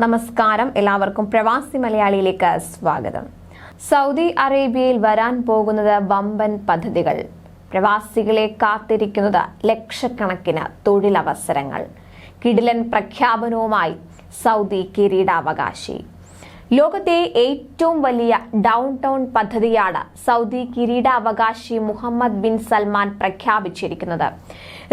നമസ്കാരം, എല്ലാവർക്കും പ്രവാസി മലയാളിയിലേക്ക് സ്വാഗതം. സൗദി അറേബ്യയിൽ വരാൻ പോകുന്നത് വമ്പൻ പദ്ധതികൾ. പ്രവാസികളെ കാത്തിരിക്കുന്നത് ലക്ഷക്കണക്കിന് തൊഴിലവസരങ്ങൾ. കിടിലൻ പ്രഖ്യാപനവുമായി സൗദി കിരീടാവകാശി. ലോകത്തെ ഏറ്റവും വലിയ ഡൗൺ ടൗൺ പദ്ധതിയാണ് സൗദി കിരീടാവകാശി മുഹമ്മദ് ബിൻ സൽമാൻ പ്രഖ്യാപിച്ചിരിക്കുന്നത്.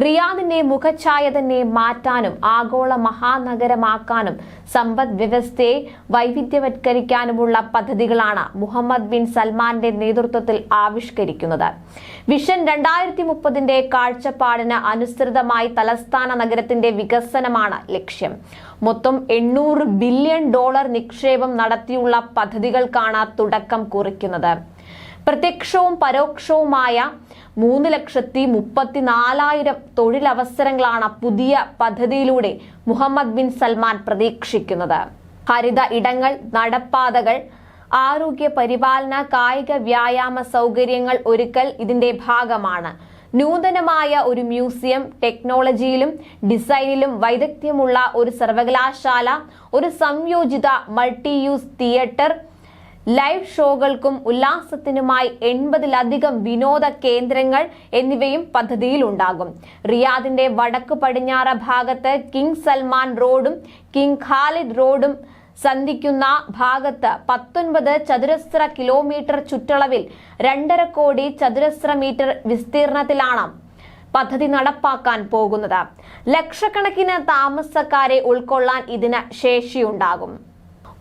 റിയാദിന്റെ മുഖഛായ തന്നെ മാറ്റാനും ആഗോള മഹാനഗരമാക്കാനും സമ്പദ് വ്യവസ്ഥയെ വൈവിധ്യവത്കരിക്കാനുമുള്ള പദ്ധതികളാണ് മുഹമ്മദ് ബിൻ സൽമാന്റെ നേതൃത്വത്തിൽ ആവിഷ്കരിക്കുന്നത്. വിഷൻ 2030ന്റെ കാഴ്ചപ്പാടിന് അനുസൃതമായി തലസ്ഥാന നഗരത്തിന്റെ വികസനമാണ് ലക്ഷ്യം. മൊത്തം $800 ബില്യൺ നിക്ഷേപം നടത്തിയുള്ള പദ്ധതികൾക്കാണ് തുടക്കം കുറിക്കുന്നത്. പ്രത്യക്ഷവും പരോക്ഷവുമായ 3,34,000 തൊഴിലവസരങ്ങളാണ് പുതിയ പദ്ധതിയിലൂടെ മുഹമ്മദ് ബിൻ സൽമാൻ പ്രതീക്ഷിക്കുന്നത്. ഹരിത ഇടങ്ങൾ, നടപ്പാതകൾ, ആരോഗ്യ പരിപാലന, കായിക വ്യായാമ സൗകര്യങ്ങൾ ഒരുക്കൽ ഇതിന്റെ ഭാഗമാണ്. നൂതനമായ ഒരു മ്യൂസിയം, ടെക്നോളജിയിലും ഡിസൈനിലും വൈദഗ്ധ്യമുള്ള ഒരു സർവകലാശാല, ഒരു സംയോജിത മൾട്ടി യൂസ് തിയേറ്റർ, ലൈവ് ഷോകൾക്കും ഉല്ലാസത്തിനുമായി 80ലധികം വിനോദ കേന്ദ്രങ്ങൾ എന്നിവയും പദ്ധതിയിലുണ്ടാകും. റിയാദിന്റെ വടക്ക് പടിഞ്ഞാറ് ഭാഗത്ത് കിങ് സൽമാൻ റോഡും കിങ് ഖാലിദ് റോഡും സന്ധിക്കുന്ന ഭാഗത്ത് 19 ചതുരശ്ര കിലോമീറ്റർ ചുറ്റളവിൽ 2.5 കോടി ചതുരശ്ര മീറ്റർ വിസ്തീർണത്തിലാണ് പദ്ധതി നടപ്പാക്കാൻ പോകുന്നത്. ലക്ഷക്കണക്കിന് താമസക്കാരെ ഉൾക്കൊള്ളാൻ ഇതിന് ശേഷിയുണ്ടാകും.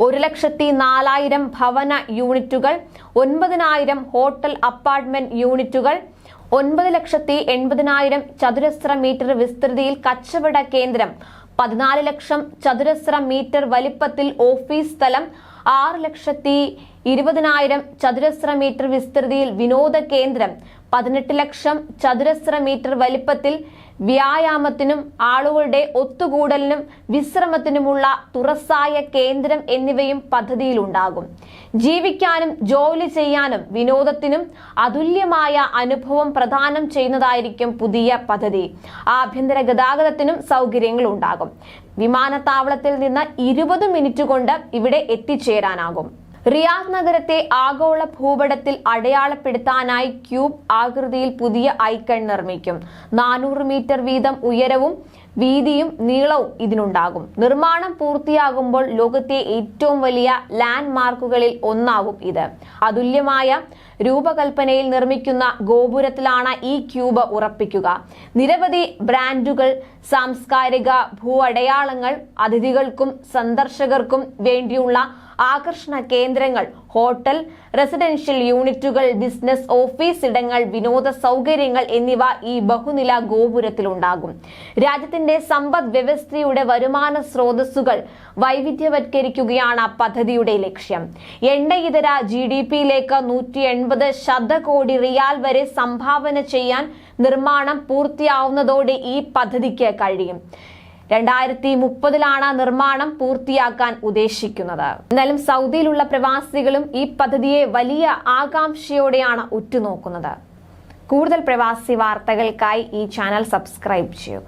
1,04,000 ഭവന യൂണിറ്റുകൾ, 9,000 ഹോട്ടൽ അപ്പാർട്ട്മെന്റ് യൂണിറ്റുകൾ, 9,80,000 ചതുരശ്ര മീറ്റർ വിസ്തൃതിയിൽ കച്ചവട കേന്ദ്രം, 14 ലക്ഷം ചതുരശ്ര മീറ്റർ വലിപ്പത്തിൽ ഓഫീസ് സ്ഥലം, 6,20,000 ചതുരശ്ര മീറ്റർ വിസ്തൃതിയിൽ വിനോദ കേന്ദ്രം, 18 ലക്ഷം ചതുരശ്ര മീറ്റർ വലിപ്പത്തിൽ വ്യായാമത്തിനും ആളുകളുടെ ഒത്തുകൂടലിനും വിശ്രമത്തിനുമുള്ള തുറസായ കേന്ദ്രം എന്നിവയും പദ്ധതിയിലുണ്ടാകും. ജീവിക്കാനും ജോലി ചെയ്യാനും വിനോദത്തിനും അതുല്യമായ അനുഭവം പ്രദാനം ചെയ്യുന്നതായിരിക്കും പുതിയ പദ്ധതി. ആഭ്യന്തര ഗതാഗതത്തിനും സൗകര്യങ്ങൾ ഉണ്ടാകും. വിമാനത്താവളത്തിൽ നിന്ന് 20 മിനിറ്റ് കൊണ്ട് ഇവിടെ എത്തിച്ചേരാനാകും. റിയാദ് നഗരത്തെ ആഗോള ഭൂപടത്തിൽ അടയാളപ്പെടുത്താനായി ക്യൂബ് ആകൃതിയിൽ പുതിയ ഐക്കൺ നിർമ്മിക്കും. 400 മീറ്റർ വീതം ഉയരവും വീതിയും നീളവും ഇതിനുണ്ടാകും. നിർമ്മാണം പൂർത്തിയാകുമ്പോൾ ലോകത്തെ ഏറ്റവും വലിയ ലാൻഡ് മാർക്കുകളിൽ ഒന്നാകും ഇത്. അതുല്യമായ രൂപകൽപ്പനയിൽ നിർമ്മിക്കുന്ന ഗോപുരത്തിലാണ് ഈ ക്യൂബ് ഉറപ്പിക്കുക. നിരവധി ബ്രാൻഡുകൾ, സാംസ്കാരിക ഭൂ അടയാളങ്ങൾ, അതിഥികൾക്കും സന്ദർശകർക്കും വേണ്ടിയുള്ള ആകർഷണ കേന്ദ്രങ്ങൾ, ഹോട്ടൽ, റെസിഡൻഷ്യൽ യൂണിറ്റുകൾ, ബിസിനസ് ഓഫീസ് ഇടങ്ങൾ, വിനോദ സൗകര്യങ്ങൾ എന്നിവ ഈ ബഹുനില ഗോപുരത്തിലുണ്ടാകും. രാജ്യത്തിന്റെ സമ്പദ് വ്യവസ്ഥയുടെ വരുമാന സ്രോതസ്സുകൾ വൈവിധ്യവത്കരിക്കുകയാണ് പദ്ധതിയുടെ ലക്ഷ്യം. എണ്ണയിതര GDPയിലേക്ക് 180 ശതകോടി റിയാൽ വരെ സംഭാവന ചെയ്യാൻ നിർമ്മാണം പൂർത്തിയാവുന്നതോടെ ഈ പദ്ധതിക്ക് കഴിയും. 2030ലാണ് നിർമ്മാണം പൂർത്തിയാക്കാൻ ഉദ്ദേശിക്കുന്നത്. എന്നാലും സൗദിയിലുള്ള പ്രവാസികളും ഈ പദ്ധതിയെ വലിയ ആകാംക്ഷയോടെയാണ് ഉറ്റുനോക്കുന്നത്. കൂടുതൽ പ്രവാസി വാർത്തകൾക്കായി ഈ ചാനൽ സബ്സ്ക്രൈബ് ചെയ്യുക.